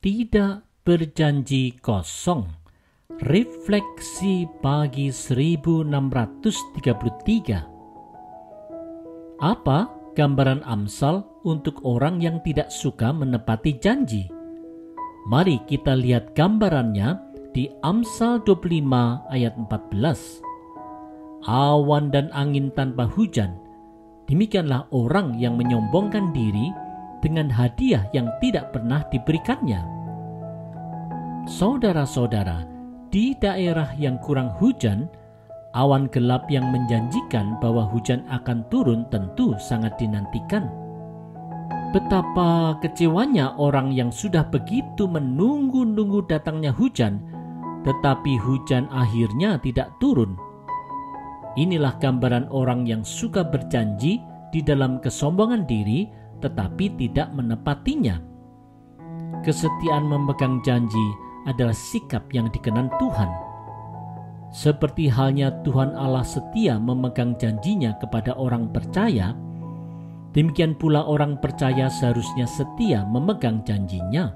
Tidak berjanji kosong. Refleksi pagi 1633. Apa gambaran Amsal untuk orang yang tidak suka menepati janji? Mari kita lihat gambarannya di Amsal 25 ayat 14. Awan dan angin tanpa hujan, demikianlah orang yang menyombongkan diri dengan hadiah yang tidak pernah diberikannya. Saudara-saudara, di daerah yang kurang hujan, awan gelap yang menjanjikan bahwa hujan akan turun tentu sangat dinantikan. Betapa kecewanya orang yang sudah begitu menunggu-nunggu datangnya hujan, tetapi hujan akhirnya tidak turun. Inilah gambaran orang yang suka berjanji di dalam kesombongan diri, tetapi tidak menepatinya. Kesetiaan memegang janji adalah sikap yang dikenan Tuhan. Seperti halnya Tuhan Allah setia memegang janjinya kepada orang percaya, demikian pula orang percaya seharusnya setia memegang janjinya.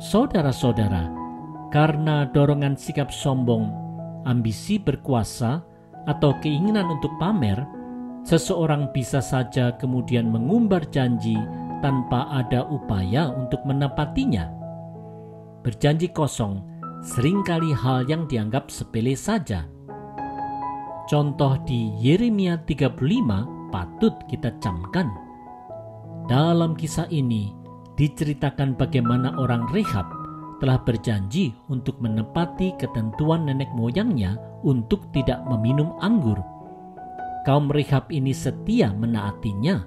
Saudara-saudara, karena dorongan sikap sombong, ambisi berkuasa, atau keinginan untuk pamer, seseorang bisa saja kemudian mengumbar janji tanpa ada upaya untuk menepatinya. Berjanji kosong seringkali hal yang dianggap sepele saja. Contoh di Yeremia 35 patut kita camkan. Dalam kisah ini diceritakan bagaimana orang Rehab telah berjanji untuk menepati ketentuan nenek moyangnya untuk tidak meminum anggur. Kaum Rehab ini setia menaatinya.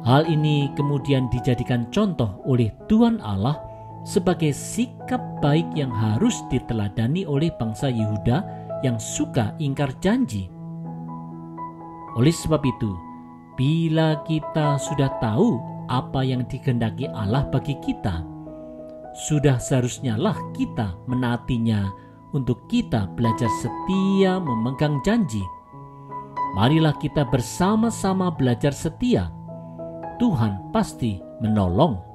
Hal ini kemudian dijadikan contoh oleh Tuhan Allah sebagai sikap baik yang harus diteladani oleh bangsa Yehuda yang suka ingkar janji. Oleh sebab itu, bila kita sudah tahu apa yang dikehendaki Allah bagi kita, sudah seharusnya lah kita menaatinya untuk kita belajar setia memegang janji. Marilah kita bersama-sama belajar setia. Tuhan pasti menolong.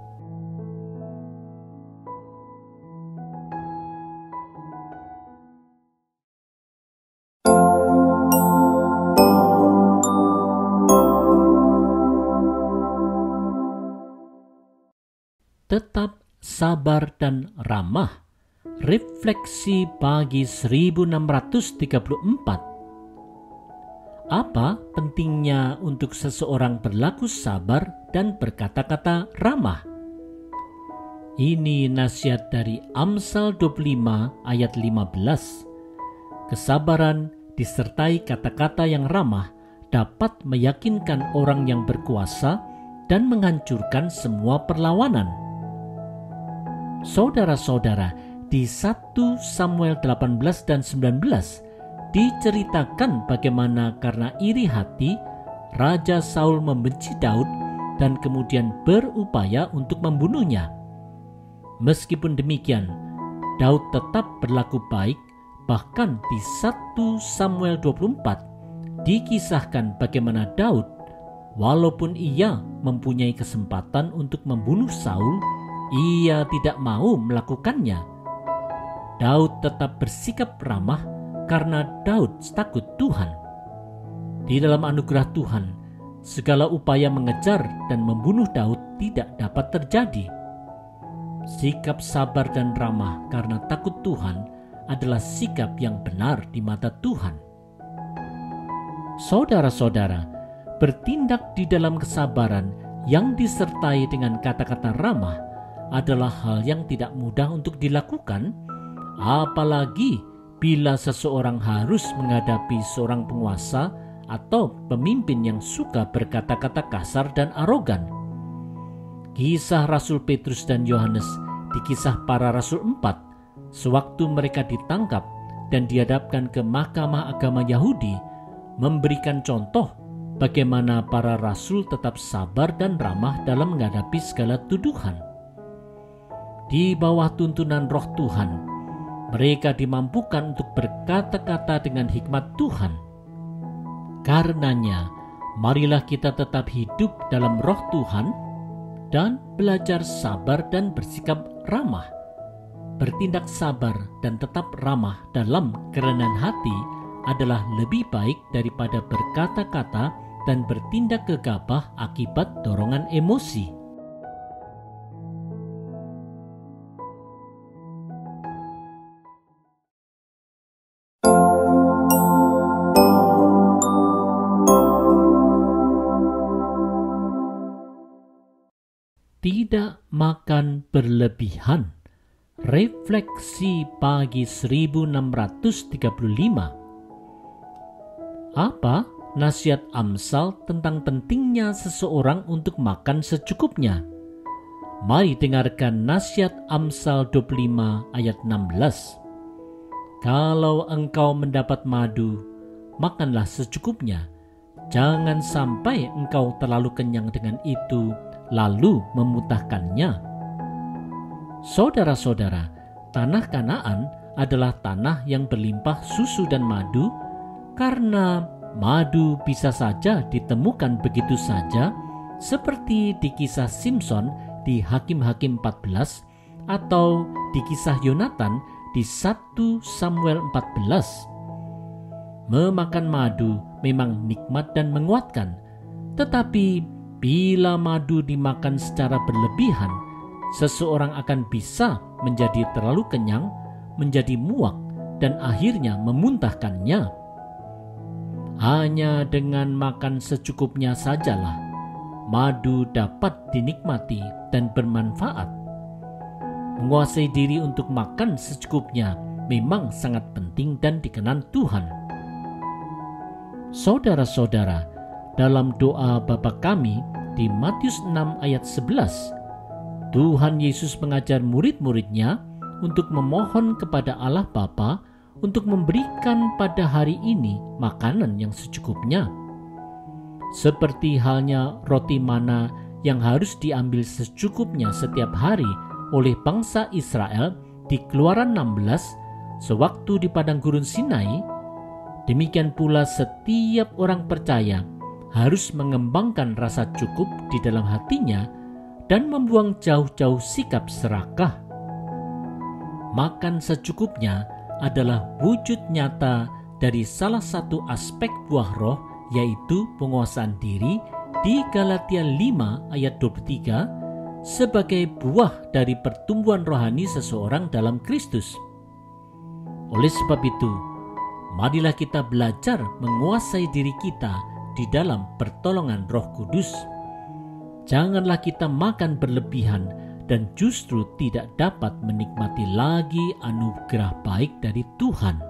Tetap sabar dan ramah. Refleksi pagi 1634. Apa pentingnya untuk seseorang berlaku sabar dan berkata-kata ramah? Ini nasihat dari Amsal 25 ayat 15. Kesabaran disertai kata-kata yang ramah dapat meyakinkan orang yang berkuasa dan menghancurkan semua perlawanan. Saudara-saudara, di 1 Samuel 18 dan 19 diceritakan bagaimana karena iri hati Raja Saul membenci Daud dan kemudian berupaya untuk membunuhnya. Meskipun demikian, Daud tetap berlaku baik. Bahkan di 1 Samuel 24 dikisahkan bagaimana Daud, walaupun ia mempunyai kesempatan untuk membunuh Saul, ia tidak mau melakukannya. Daud tetap bersikap ramah karena Daud takut Tuhan. Di dalam anugerah Tuhan, segala upaya mengejar dan membunuh Daud tidak dapat terjadi. Sikap sabar dan ramah karena takut Tuhan adalah sikap yang benar di mata Tuhan. Saudara-saudara, bertindak di dalam kesabaran yang disertai dengan kata-kata ramah adalah hal yang tidak mudah untuk dilakukan, apalagi bila seseorang harus menghadapi seorang penguasa atau pemimpin yang suka berkata-kata kasar dan arogan. Kisah Rasul Petrus dan Yohanes di Kisah Para Rasul 4, sewaktu mereka ditangkap dan dihadapkan ke Mahkamah Agama Yahudi, memberikan contoh bagaimana para rasul tetap sabar dan ramah dalam menghadapi segala tuduhan. Di bawah tuntunan Roh Tuhan, mereka dimampukan untuk berkata-kata dengan hikmat Tuhan. Karenanya, marilah kita tetap hidup dalam Roh Tuhan dan belajar sabar dan bersikap ramah. Bertindak sabar dan tetap ramah dalam kerendahan hati adalah lebih baik daripada berkata-kata dan bertindak gegabah akibat dorongan emosi. Tidak makan berlebihan. Refleksi pagi 1635. Apa nasihat Amsal tentang pentingnya seseorang untuk makan secukupnya? Mari dengarkan nasihat Amsal 25 ayat 16. Kalau engkau mendapat madu, makanlah secukupnya. Jangan sampai engkau terlalu kenyang dengan itu, lalu memutahkannya. Saudara-saudara, tanah Kanaan adalah tanah yang berlimpah susu dan madu, karena madu bisa saja ditemukan begitu saja, seperti di kisah Simson di Hakim-Hakim 14 atau di kisah Yonatan di 1 Samuel 14. Memakan madu memang nikmat dan menguatkan, tetapi bila madu dimakan secara berlebihan, seseorang akan bisa menjadi terlalu kenyang, menjadi muak, dan akhirnya memuntahkannya. Hanya dengan makan secukupnya sajalah madu dapat dinikmati dan bermanfaat. Menguasai diri untuk makan secukupnya memang sangat penting dan dikenan Tuhan. Saudara-saudara, dalam doa Bapa kami di Matius 6 ayat 11, Tuhan Yesus mengajar murid-muridnya untuk memohon kepada Allah Bapa untuk memberikan pada hari ini makanan yang secukupnya. Seperti halnya roti mana yang harus diambil secukupnya setiap hari oleh bangsa Israel di Keluaran 16 sewaktu di padang gurun Sinai, demikian pula setiap orang percaya harus mengembangkan rasa cukup di dalam hatinya dan membuang jauh-jauh sikap serakah. Makan secukupnya adalah wujud nyata dari salah satu aspek buah roh, yaitu penguasaan diri di Galatia 5 ayat 23 sebagai buah dari pertumbuhan rohani seseorang dalam Kristus. Oleh sebab itu, marilah kita belajar menguasai diri kita di dalam pertolongan Roh Kudus. Janganlah kita makan berlebihan dan justru tidak dapat menikmati lagi anugerah baik dari Tuhan.